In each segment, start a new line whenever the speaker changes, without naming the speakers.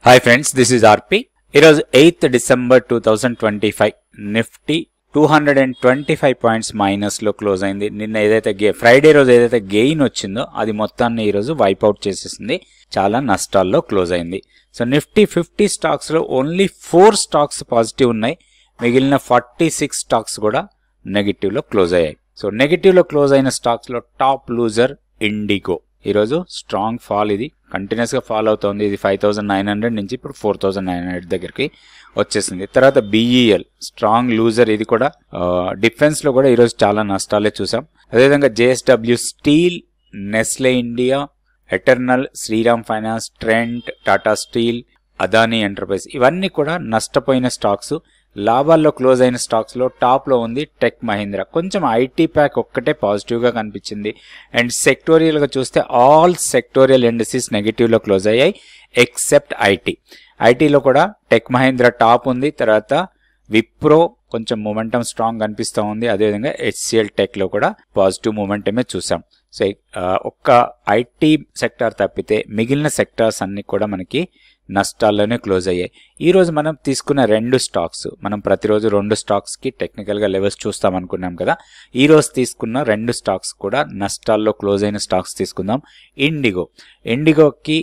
Hi friends, this is ఆర్పి. ఈరోజు 8th December 2025 Nifty 225 points minus లో close అయింది. నిన్న ఏదైతే ఫ్రైడే రోజు ఏదైతే గెయిన్ వచ్చిందో అది మొత్తాన్ని ఈరోజు వైప్అవుట్ చేసేసింది. చాలా నష్టాల్లో క్లోజ్ అయింది. సో నిఫ్టీ 50 స్టాక్స్ లో ఓన్లీ 4 స్టాక్స్ పాజిటివ్ ఉన్నాయి. మిగిలిన 46 స్టాక్స్ కూడా నెగిటివ్ లో క్లోజ్ అయ్యాయి. సో నెగిటివ్ లో క్లోజ్ అయిన స్టాక్స్ లో టాప్ లూజర్ ఇండిగో. ఈరోజు స్ట్రాంగ్ ఫాల్, ఇది కంటిన్యూస్ గా ఫాల్ అవుతుంది. ఇది 5900 నుంచి ఇప్పుడు 4900 దగ్గరికి వచ్చేసింది. తర్వాత బిఈఎల్ స్ట్రాంగ్ లూజర్, ఇది కూడా డిఫెన్స్ లో కూడా ఈరోజు చాలా నష్టాలే చూసాం. అదేవిధంగా JSW Steel, Nestle India, Eternal, Shriram Finance, Trent, Tata Steel, Adani Enterprise ఇవన్నీ కూడా నష్టపోయిన స్టాక్స్. లాభాల్లో క్లోజ్ అయిన స్టాక్స్ లో టాప్ లో ఉంది టెక్ మహీంద్రా. కొంచెం ఐటీ ప్యాక్ ఒక్కటే పాజిటివ్ గా కనిపించింది. అండ్ సెక్టోరియల్ గా చూస్తే ఆల్ సెక్టోరియల్ ఇండస్ట్రీస్ నెగిటివ్ లో క్లోజ్ అయ్యాయి ఎక్సెప్ట్ ఐటీ. ఐటీలో కూడా టెక్ మహీంద్రా టాప్ ఉంది. తర్వాత విప్రో కొంచెం మొమెంటం స్ట్రాంగ్ కనిపిస్తూ ఉంది. అదేవిధంగా హెచ్సిఎల్ టెక్ లో కూడా పాజిటివ్ మొమెంటమే చూసాం. సో ఒక్క ఐటీ సెక్టార్ తప్పితే మిగిలిన సెక్టార్స్ అన్ని కూడా మనకి నష్టాల్లోనే క్లోజ్ అయ్యాయి. ఈ రోజు మనం తీసుకున్న 2 స్టాక్స్, మనం ప్రతిరోజు 2 స్టాక్స్ కి టెక్నికల్ గా లెవెల్స్ చూస్తాం అనుకున్నాం కదా. ఈ రోజు తీసుకున్న 2 స్టాక్స్ కూడా నష్టాల్లో క్లోజ్ అయిన స్టాక్స్ తీసుకుందాం. ఇండిగోకి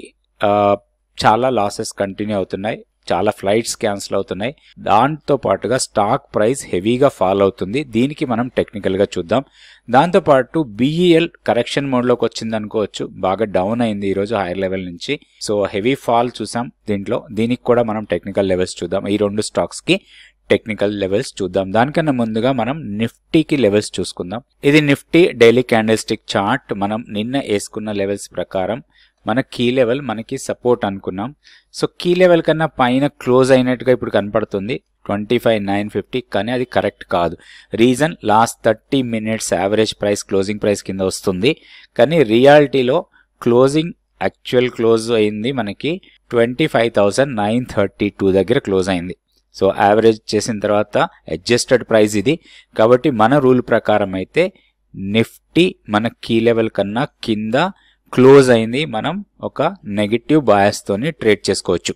చాలా లాసెస్ కంటిన్యూ అవుతున్నాయి. చాలా ఫ్లైట్స్ క్యాన్సిల్ అవుతున్నాయి. దాంతో పాటుగా స్టాక్ ప్రైస్ హెవీగా ఫాల్ అవుతుంది. దీనికి మనం టెక్నికల్ గా చూద్దాం. దాంతో పాటు బిఈఎల్ కరెక్షన్ మోడ్ లోకి వచ్చింది అనుకోవచ్చు. బాగా డౌన్ అయింది ఈ రోజు హైయర్ లెవెల్ నుంచి. సో హెవీ ఫాల్ చూసాం దీంట్లో. దీనికి కూడా మనం టెక్నికల్ లెవెల్స్ చూద్దాం. ఈ 2 స్టాక్స్ కి టెక్నికల్ లెవెల్స్ చూద్దాం. దానికన్నా ముందుగా మనం నిఫ్టీకి లెవెల్స్ చూసుకుందాం. ఇది Nifty daily candle stick chart. మనం నిన్న వేసుకున్న లెవెల్స్ ప్రకారం మన కీ లెవెల్ మనకి సపోర్ట్ అనుకున్నాం. సో కీ లెవెల్ కన్నా పైన క్లోజ్ అయినట్టుగా ఇప్పుడు కనపడుతుంది 25,950, కానీ అది కరెక్ట్ కాదు. Reason, last 30 minutes average price closing price కింద వస్తుంది. కానీ రియాలిటీలో యాక్చువల్ క్లోజ్ అయింది మనకి 25,932 దగ్గర క్లోజ్ అయింది. సో యావరేజ్ చేసిన తర్వాత అడ్జస్టెడ్ ప్రైస్ ఇది. కాబట్టి మన రూల్ ప్రకారం అయితే నిఫ్టీ మన కీ లెవెల్ కన్నా కింద క్లోజ్ అయింది. మనం ఒక నెగిటివ్ బయాస్ తోని ట్రేడ్ చేసుకోవచ్చు.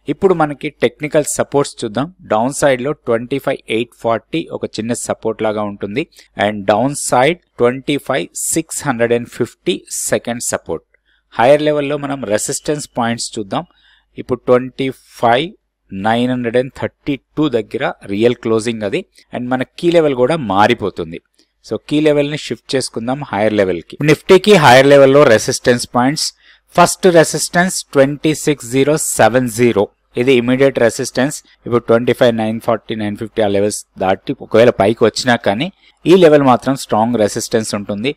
ఇప్పుడు మనకి టెక్నికల్ సపోర్ట్స్ చూద్దాం. డౌన్ సైడ్ లో 25,840 ఒక చిన్న సపోర్ట్ లాగా ఉంటుంది. And down side 25,650 second support. Hire లెవెల్లో మనం రెసిస్టెన్స్ పాయింట్స్ చూద్దాం. ఇప్పుడు 25,932 దగ్గర రియల్ క్లోజింగ్ అది. అండ్ మన కీ లెవెల్ కూడా మారిపోతుంది. సో కీ లెవెల్ ని షిఫ్ట్ చేసుకుందాం హైయర్ లెవెల్ కి. నిఫ్టీకి హైయర్ లెవెల్లో రెసిస్టెన్స్ పాయింట్స్. ఫస్ట్ రెసిస్టెన్స్ 26,070, ఇది ఇమీడియట్ రెసిస్టెన్స్. ఇప్పుడు 25,940, 950 ఆ లెవెల్స్ దాటి ఒకవేళ పైకి వచ్చినా కానీ ఈ లెవెల్ మాత్రం స్ట్రాంగ్ రెసిస్టెన్స్ ఉంటుంది.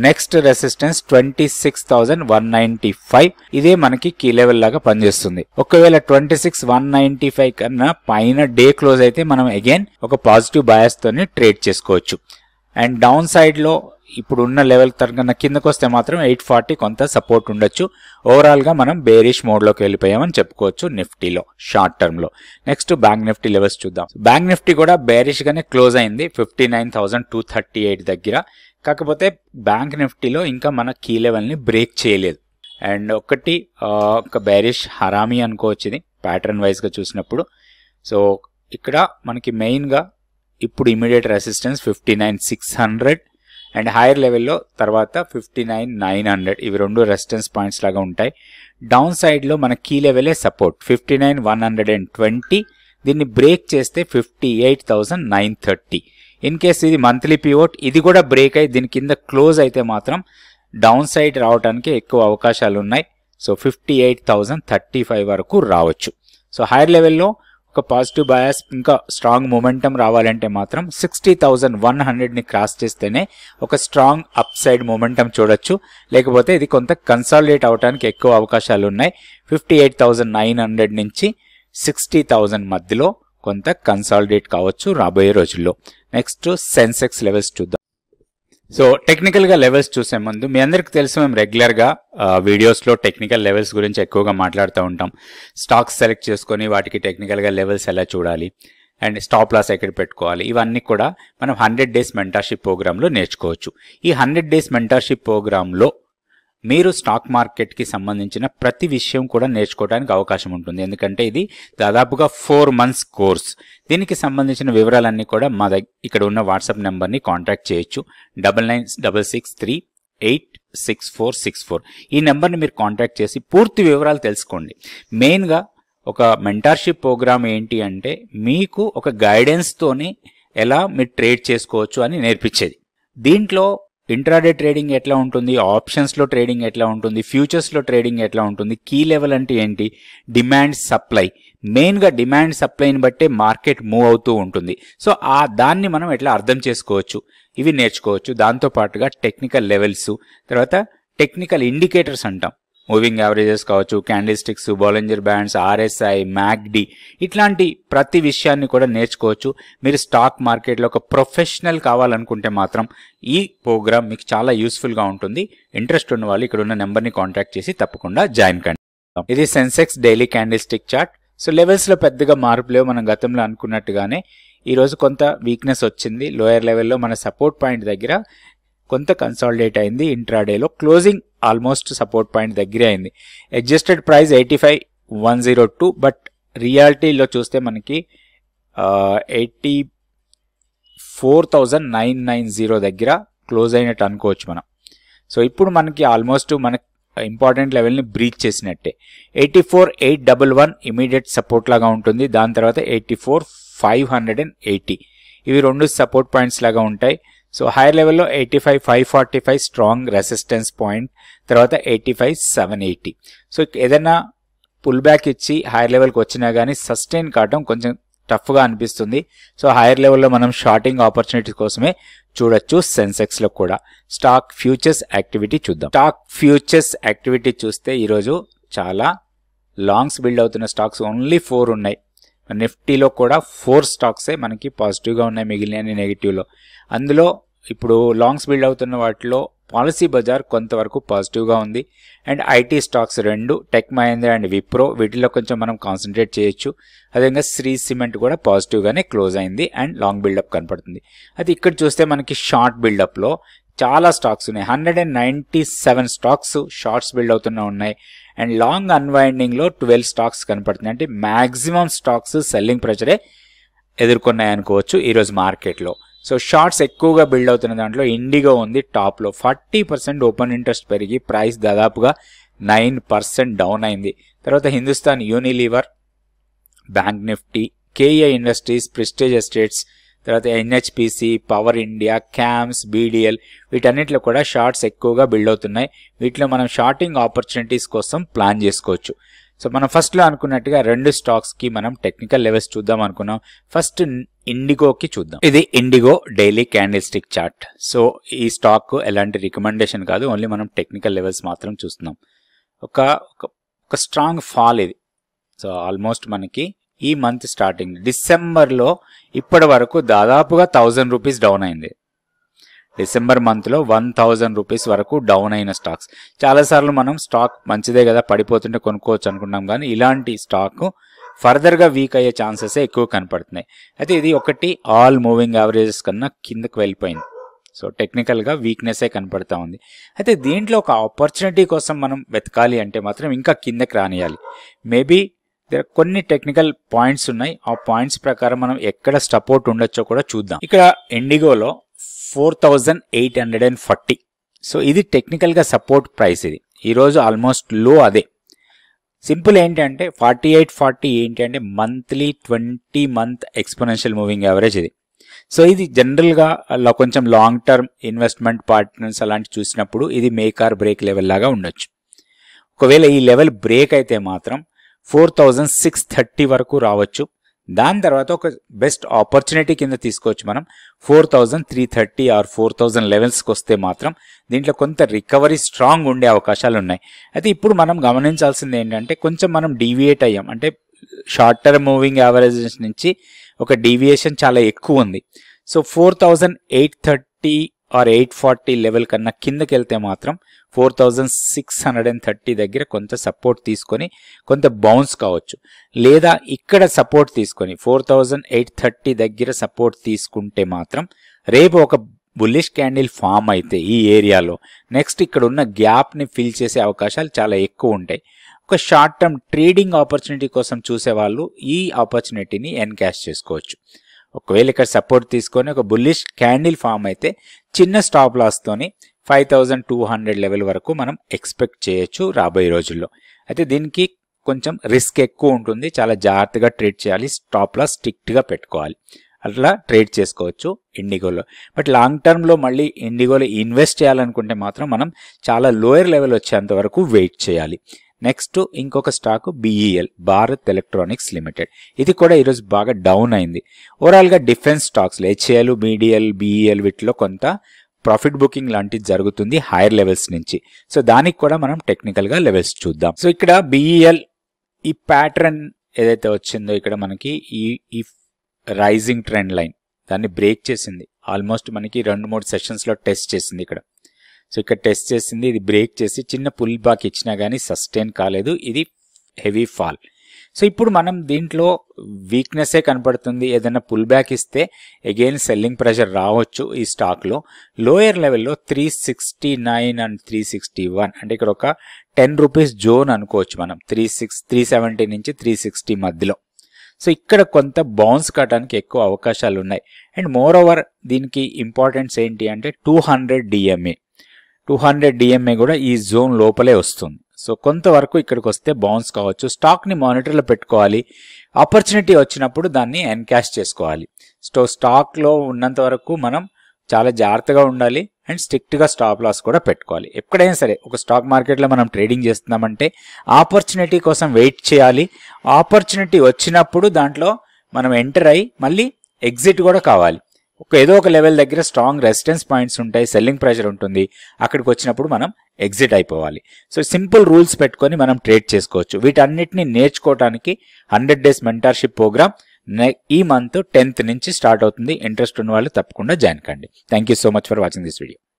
నెక్స్ట్ రెసిస్టెన్స్ 26,195, ఇదే మనకి కీ లెవెల్ లాగా పనిచేస్తుంది. ఒకవేళ 26,195 కన్నా పైన డే క్లోజ్ అయితే మనం అగైన్ ఒక పాజిటివ్ బయాస్ తోని ట్రేడ్ చేసుకోవచ్చు. అండ్ డౌన్ సైడ్ లో ఇప్పుడు ఉన్న లెవెల్ కన్నా కిందకు వస్తే మాత్రం 840 కొంత సపోర్ట్ ఉండొచ్చు. ఓవరాల్ గా మనం బేరిష్ మోడ్ లోకి వెళ్ళిపోయామని చెప్పుకోవచ్చు నిఫ్టీలో షార్ట్ టర్మ్ లో. నెక్స్ట్ బ్యాంక్ నిఫ్టీ లెవెల్స్ చూద్దాం. బ్యాంక్ నిఫ్టీ కూడా బేరిష్ గానే క్లోజ్ అయింది 59,238 దగ్గర. కాకపోతే బ్యాంక్ నిఫ్టీలో ఇంకా మన కీ లెవెల్ ని బ్రేక్ చేయలేదు. అండ్ ఒక బేరిష్ హరామీ అనుకోవచ్చు ఇది ప్యాటర్న్ వైజ్ గా చూసినప్పుడు. సో ఇక్కడ మనకి మెయిన్ గా ఇప్పుడు ఇమీడియట్ రెసిస్టెన్స్ 59,600 అండ్ హైయర్ లెవెల్లో తర్వాత 59,900. ఇవి 2 రెసిస్టెన్స్ పాయింట్స్ లాగా ఉంటాయి. డౌన్ సైడ్ లో మన కీ లెవెలే సపోర్ట్ 59,120. దీన్ని బ్రేక్ చేస్తే 58,930. ఇన్ కేస్ ఇది మంత్లీ పివోట్, ఇది కూడా బ్రేక్ అయ్యి దీని కింద క్లోజ్ అయితే మాత్రం డౌన్ సైడ్ రావడానికి ఎక్కువ అవకాశాలు ఉన్నాయి. సో 58,035 వరకు రావచ్చు. సో హైయర్ లెవెల్లో ఒక పాజిటివ్ బయాస్, ఇంకా స్ట్రాంగ్ మొమెంటం రావాలంటే మాత్రం 60,100 ని క్రాస్ చేస్తేనే ఒక స్ట్రాంగ్ అప్ సైడ్ మొమెంటం చూడొచ్చు. లేకపోతే ఇది కొంత కన్సాలిడేట్ అవడానికి ఎక్కువ అవకాశాలు ఉన్నాయి. 58,900 నుంచి 60,000 మధ్యలో కొంత కన్సాలిడేట్ కావచ్చు రాబోయే రోజుల్లో. నెక్స్ట్ సెన్సెక్స్ లెవెల్స్ చూద్దాం. సో టెక్నికల్ గా లెవెల్స్ చూసే ముందు మీ అందరికి తెలుసు, మేము రెగ్యులర్ గా వీడియోస్ లో టెక్నికల్ లెవెల్స్ గురించి ఎక్కువగా మాట్లాడుతూ ఉంటాం. స్టాక్స్ సెలెక్ట్ చేసుకొని వాటికి టెక్నికల్ గా లెవెల్స్ ఎలా చూడాలి అండ్ స్టాప్ లాస్ ఎక్కడ పెట్టుకోవాలి, ఇవన్నీ కూడా మనం 100 days మెంటర్షిప్ ప్రోగ్రామ్ లో నేర్చుకోవచ్చు. ఈ 100 days మెంటర్షిప్ ప్రోగ్రామ్ లో మీరు స్టాక్ మార్కెట్కి సంబంధించిన ప్రతి విషయం కూడా నేర్చుకోవడానికి అవకాశం ఉంటుంది. ఎందుకంటే ఇది దాదాపుగా 4 months కోర్స్. దీనికి సంబంధించిన వివరాలన్నీ కూడా మా ఇక్కడ ఉన్న వాట్సాప్ నెంబర్ని కాంటాక్ట్ చేయొచ్చు. 9966386464. ఈ నెంబర్ని మీరు కాంటాక్ట్ చేసి పూర్తి వివరాలు తెలుసుకోండి. మెయిన్గా ఒక మెంటార్షిప్ ప్రోగ్రామ్ ఏంటి అంటే మీకు ఒక గైడెన్స్తోనే ఎలా మీరు ట్రేడ్ చేసుకోవచ్చు అని నేర్పించేది. దీంట్లో ఇంట్రాడే ట్రేడింగ్ ఎట్లా ఉంటుంది, ఆప్షన్స్లో ట్రేడింగ్ ఎట్లా ఉంటుంది, ఫ్యూచర్స్లో ట్రేడింగ్ ఎట్లా ఉంటుంది, కీ లెవెల్ అంటే ఏంటి, డిమాండ్ సప్లై, మెయిన్గా డిమాండ్ సప్లైని బట్టే మార్కెట్ మూవ్ అవుతూ ఉంటుంది. సో దాన్ని మనం ఎట్లా అర్థం చేసుకోవచ్చు ఇవి నేర్చుకోవచ్చు. దాంతోపాటుగా టెక్నికల్ లెవెల్స్, తర్వాత టెక్నికల్ ఇండికేటర్స్ అంటాం, మూవింగ్ యావరేజెస్ కావచ్చు, క్యాండిల్ స్టిక్స్, బాలింజర్ బ్యాండ్స్, ఆర్ఎస్ఐ, మ్యాక్డి, ఇట్లాంటి ప్రతి విషయాన్ని కూడా నేర్చుకోవచ్చు. మీరు స్టాక్ మార్కెట్లో ఒక ప్రొఫెషనల్ కావాలనుకుంటే మాత్రం ఈ ప్రోగ్రామ్ మీకు చాలా యూస్ఫుల్గా ఉంటుంది. ఇంట్రెస్ట్ ఉన్న వాళ్ళు ఇక్కడ ఉన్న నెంబర్ని కాంటాక్ట్ చేసి తప్పకుండా జాయిన్ కండి. ఇది Sensex daily candle stick chart. So లెవెల్స్లో పెద్దగా మార్పు లేవు. మనం గతంలో అనుకున్నట్టుగానే ఈరోజు కొంత వీక్నెస్ వచ్చింది. లోయర్ లెవెల్లో మన సపోర్ట్ పాయింట్ దగ్గర కొంత కన్సాలిడేట్ అయింది. ఇంట్రాడేలో క్లోజింగ్ ఆల్మోస్ట్ సపోర్ట్ పాయింట్ దగ్గరే అయింది. అడ్జస్టెడ్ ప్రైస్ 85,102, బట్ రియాలిటీలో చూస్తే మనకి 84,990 దగ్గర క్లోజ్ అయినట్టు అనుకోవచ్చు మనం. సో ఇప్పుడు మనకి ఆల్మోస్ట్ మన ఇంపార్టెంట్ లెవెల్ని బ్రీచ్ చేసినట్టే. 84,811 ఇమీడియట్ సపోర్ట్ లాగా ఉంటుంది. దాని తర్వాత 84,580 ఇవి రెండు సపోర్ట్ పాయింట్స్ లాగా ఉంటాయి. సో హైయర్ లెవెల్లో 85,545 స్ట్రాంగ్ రెసిస్టెన్స్ పాయింట్, తర్వాత 85,780. సో ఏదైనా పుల్ బ్యాక్ ఇచ్చి హైయర్ లెవెల్కి వచ్చినా కానీ సస్టైన్ కావడం కొంచెం టఫ్గా అనిపిస్తుంది. సో హైయర్ లెవెల్లో మనం షార్టింగ్ ఆపర్చునిటీస్ కోసమే చూడొచ్చు. సెన్సెక్స్లో కూడా స్టాక్ ఫ్యూచర్స్ యాక్టివిటీ చూద్దాం. స్టాక్ ఫ్యూచర్స్ యాక్టివిటీ చూస్తే ఈరోజు చాలా లాంగ్స్ బిల్డ్ అవుతున్న స్టాక్స్ ఓన్లీ 4 ఉన్నాయి. నిఫ్టీలో కూడా 4 స్టాక్సే మనకి పాజిటివ్గా ఉన్నాయి, మిగిలిన నెగిటివ్లో. అందులో ఇప్పుడు లాంగ్స్ బిల్డ్ అవుతున్న వాటిలో పాలసీ బజార్ కొంతవరకు పాజిటివ్గా ఉంది. And IT stocks 2, tech Mahindra and Wipro, వీటిలో కొంచెం మనం కాన్సన్ట్రేట్ చేయొచ్చు. అదేవిధంగా శ్రీ సిమెంట్ కూడా పాజిటివ్గానే క్లోజ్ అయింది అండ్ లాంగ్ బిల్డప్ కనపడుతుంది. అది ఇక్కడ చూస్తే మనకి షార్ట్ బిల్డప్లో చాలా స్టాక్స్ ఉన్నాయి. 197 స్టాక్స్ షార్ట్స్ బిల్డ్ అవుతున్నా ఉన్నాయి. అండ్ లాంగ్ అన్వైండింగ్లో 12 స్టాక్స్ కనపడుతున్నాయి. అంటే మ్యాక్సిమం స్టాక్స్ సెల్లింగ్ ప్రెషరే ఎదుర్కొన్నాయి అనుకోవచ్చు ఈరోజు మార్కెట్లో. సో షార్ట్స్ ఎక్కువగా బిల్డ్ అవుతున్న దాంట్లో ఇండిగో ఉంది టాప్లో. 40% ఓపెన్ ఇంట్రెస్ట్ పెరిగి ప్రైస్ దాదాపుగా 9% డౌన్ అయింది. తర్వాత హిందుస్థాన్ యూనిలీవర్, బ్యాంక్ నిఫ్టీ, కేఏ ఇండస్ట్రీస్, ప్రెస్టేజ్ ఎస్టేట్స్, తర్వాత NHPC, power India, CAMS, BDL, వీటన్నిటిలో కూడా షార్ట్స్ ఎక్కువగా బిల్డ్ అవుతున్నాయి. వీటిలో మనం షార్టింగ్ ఆపర్చునిటీస్ కోసం ప్లాన్ చేసుకోవచ్చు. సో మనం ఫస్ట్లో అనుకున్నట్టుగా 2 స్టాక్స్కి మనం టెక్నికల్ లెవెల్స్ చూద్దాం అనుకున్నాం. ఫస్ట్ ఇండిగోకి చూద్దాం. ఇది IndiGo daily candle stick chart. So ఈ స్టాక్ ఎలాంటి రికమెండేషన్ కాదు, ఓన్లీ మనం టెక్నికల్ లెవెల్స్ మాత్రం చూస్తున్నాం. ఒక స్ట్రాంగ్ ఫాల్ ఇది. సో ఆల్మోస్ట్ మనకి ఈ మంత్ స్టార్టింగ్ డిసెంబర్లో ఇప్పటి వరకు దాదాపుగా 1000 రూపీస్ డౌన్ అయింది. డిసెంబర్ మంత్లో 1000 రూపీస్ వరకు డౌన్ అయిన స్టాక్స్. చాలాసార్లు మనం స్టాక్ మంచిదే కదా పడిపోతుంటే కొనుక్కోవచ్చు అనుకున్నాం, కానీ ఇలాంటి స్టాక్ ఫర్దర్గా వీక్ అయ్యే ఛాన్సెస్ ఎక్కువ కనపడుతున్నాయి. అయితే ఇది ఒకటి ఆల్ మూవింగ్ యావరేజెస్ కన్నా కిందకు వెళ్ళిపోయింది. సో టెక్నికల్గా వీక్నెస్సే కనపడతా ఉంది. అయితే దీంట్లో ఒక ఆపర్చునిటీ కోసం మనం వెతకాలి అంటే మాత్రం ఇంకా కిందకి రానియాలి. మేబీ కొన్ని టెక్నికల్ పాయింట్స్ ఉన్నాయి. ఆ పాయింట్స్ ప్రకారం మనం ఎక్కడ సపోర్ట్ ఉండొచ్చో కూడా చూద్దాం. ఇక్కడ ఇండిగోలో 4,840. సో ఇది టెక్నికల్గా సపోర్ట్ ప్రైస్. ఇది ఈరోజు ఆల్మోస్ట్ లో అదే. సింపుల్ ఏంటంటే 4840 ఏంటి అంటే monthly 20 month exponential moving average ఇది. సో ఇది జనరల్గా కొంచెం లాంగ్ టర్మ్ ఇన్వెస్ట్మెంట్ పార్ట్నర్స్ అలాంటి చూసినప్పుడు ఇది మేక్ ఆర్ బ్రేక్ లెవెల్ లాగా ఉండొచ్చు. ఒకవేళ ఈ లెవెల్ బ్రేక్ అయితే మాత్రం 4,630 వరకు రావచ్చు. దాని తర్వాత ఒక బెస్ట్ ఆపర్చునిటీ కింద తీసుకోవచ్చు మనం 4,330 ఆర్ 4,000 లెవెల్స్కి వస్తే మాత్రం దీంట్లో కొంత రికవరీ స్ట్రాంగ్ ఉండే అవకాశాలు ఉన్నాయి. అయితే ఇప్పుడు మనం గమనించాల్సింది ఏంటంటే కొంచెం మనం డీవియేట్ అయ్యాం. అంటే షార్ట్ టర్మ్ మూవింగ్ యావరేజెస్ నుంచి ఒక డీవియేషన్ చాలా ఎక్కువ ఉంది. సో 4,830 ఆర్ 840 లెవెల్ కన్నా కిందకి వెళ్తే మాత్రం 4,630 దగ్గర కొంత సపోర్ట్ తీసుకొని కొంత బౌన్స్ కావచ్చు. లేదా ఇక్కడ సపోర్ట్ తీసుకొని 4,830 దగ్గర సపోర్ట్ తీసుకుంటే మాత్రం రేపు ఒక బుల్లిష్ క్యాండిల్ ఫామ్ అయితే ఈ ఏరియాలో నెక్స్ట్ ఇక్కడ ఉన్న గ్యాప్ని ఫిల్ చేసే అవకాశాలు చాలా ఎక్కువ ఉంటాయి. ఒక షార్ట్ టర్మ్ ట్రేడింగ్ ఆపర్చునిటీ కోసం చూసేవాళ్ళు ఈ ఆపర్చునిటీని ఎన్కాష్ చేసుకోవచ్చు. ఒకవేళ ఇక్కడ సపోర్ట్ తీసుకొని ఒక బుల్లిష్ క్యాండిల్ ఫామ్ అయితే చిన్న స్టాప్ లాస్తోని 5200 లెవెల్ వరకు మనం ఎక్స్పెక్ట్ చేయొచ్చు రాబోయే రోజుల్లో. అయితే దీనికి కొంచెం రిస్క్ ఎక్కువ ఉంటుంది, చాలా జాగ్రత్తగా ట్రేడ్ చేయాలి, స్టాప్ లాస్ స్ట్రిక్ట్గా పెట్టుకోవాలి. అట్లా ట్రేడ్ చేసుకోవచ్చు ఇండిగోలో. బట్ లాంగ్ టర్మ్లో మళ్ళీ ఇండిగోలో ఇన్వెస్ట్ చేయాలనుకుంటే మాత్రం మనం చాలా లోయర్ లెవెల్ వచ్చేంత వరకు వెయిట్ చేయాలి. నెక్స్ట్ ఇంకొక stock BEL, Bharat electronics limited. ఇది కూడా ఈరోజు బాగా డౌన్ అయింది. ఓవరాల్గా defence stocks HAL, BDL, BEL వీటిలో కొంత ప్రాఫిట్ బుకింగ్ లాంటిది జరుగుతుంది హైయర్ లెవెల్స్ నుంచి. సో దానికి కూడా మనం టెక్నికల్గా లెవెల్స్ చూద్దాం. సో ఇక్కడ BEL ఈ ప్యాటర్న్ ఏదైతే వచ్చిందో ఇక్కడ మనకి ఈ రైజింగ్ ట్రెండ్ లైన్ దాన్ని బ్రేక్ చేసింది. ఆల్మోస్ట్ మనకి 2-3 సెషన్స్లో టెస్ట్ చేసింది ఇక్కడ. సో ఇక్కడ టెస్ట్ చేసింది, ఇది బ్రేక్ చేసి చిన్న పుల్ బ్యాక్ ఇచ్చినా కానీ సస్టైన్ కాలేదు, ఇది హెవీ ఫాల్. సో ఇప్పుడు మనం దీంట్లో వీక్నెస్సే కనపడుతుంది. ఏదైనా పుల్ బ్యాక్ ఇస్తే అగైన్ సెల్లింగ్ ప్రెషర్ రావచ్చు ఈ స్టాక్లో. లోయర్ లెవెల్లో 369 అండ్ 361 అంటే ఇక్కడ ఒక 10 రూపీస్ జోన్ అనుకోవచ్చు మనం, 370 నుంచి 360 మధ్యలో. సో ఇక్కడ కొంత బౌన్స్ కావడానికి ఎక్కువ అవకాశాలు ఉన్నాయి. అండ్ మోర్ ఓవర్ దీనికి ఇంపార్టెన్స్ ఏంటి అంటే 200 DMA కూడా ఈ జోన్ లోపలే వస్తుంది. సో కొంతవరకు ఇక్కడికి వస్తే బౌన్స్ కావచ్చు. స్టాక్ని మానిటర్లో పెట్టుకోవాలి, ఆపర్చునిటీ వచ్చినప్పుడు దాన్ని ఎన్కాష్ చేసుకోవాలి. సో స్టాక్లో ఉన్నంత వరకు మనం చాలా జాగ్రత్తగా ఉండాలి అండ్ స్ట్రిక్ట్గా స్టాప్ లాస్ కూడా పెట్టుకోవాలి. ఎక్కడైనా సరే ఒక స్టాక్ మార్కెట్లో మనం ట్రేడింగ్ చేస్తున్నామంటే ఆపర్చునిటీ కోసం వెయిట్ చేయాలి. ఆపర్చునిటీ వచ్చినప్పుడు దాంట్లో మనం ఎంటర్ అయ్యి మళ్ళీ ఎగ్జిట్ కూడా కావాలి. ఏదో ఒక లెవెల్ దగ్గర స్ట్రాంగ్ రెసిస్టెన్స్ పాయింట్స్ ఉంటాయి, సెల్లింగ్ ప్రెషర్ ఉంటుంది, అక్కడికి వచ్చినప్పుడు మనం ఎగ్జిట్ అయిపోవాలి. సో సింపుల్ రూల్స్ పెట్టుకొని మనం ట్రేడ్ చేసుకోవచ్చు. వీటన్నిటిని నేర్చుకోవడానికి 100 days మెంటర్షిప్ ప్రోగ్రామ్ ఈ మంత్ 10th నుంచి స్టార్ట్ అవుతుంది. ఇంట్రెస్ట్ ఉన్న వాళ్ళు తప్పకుండా జాయిన్ కండి. Thank you so much for watching this video.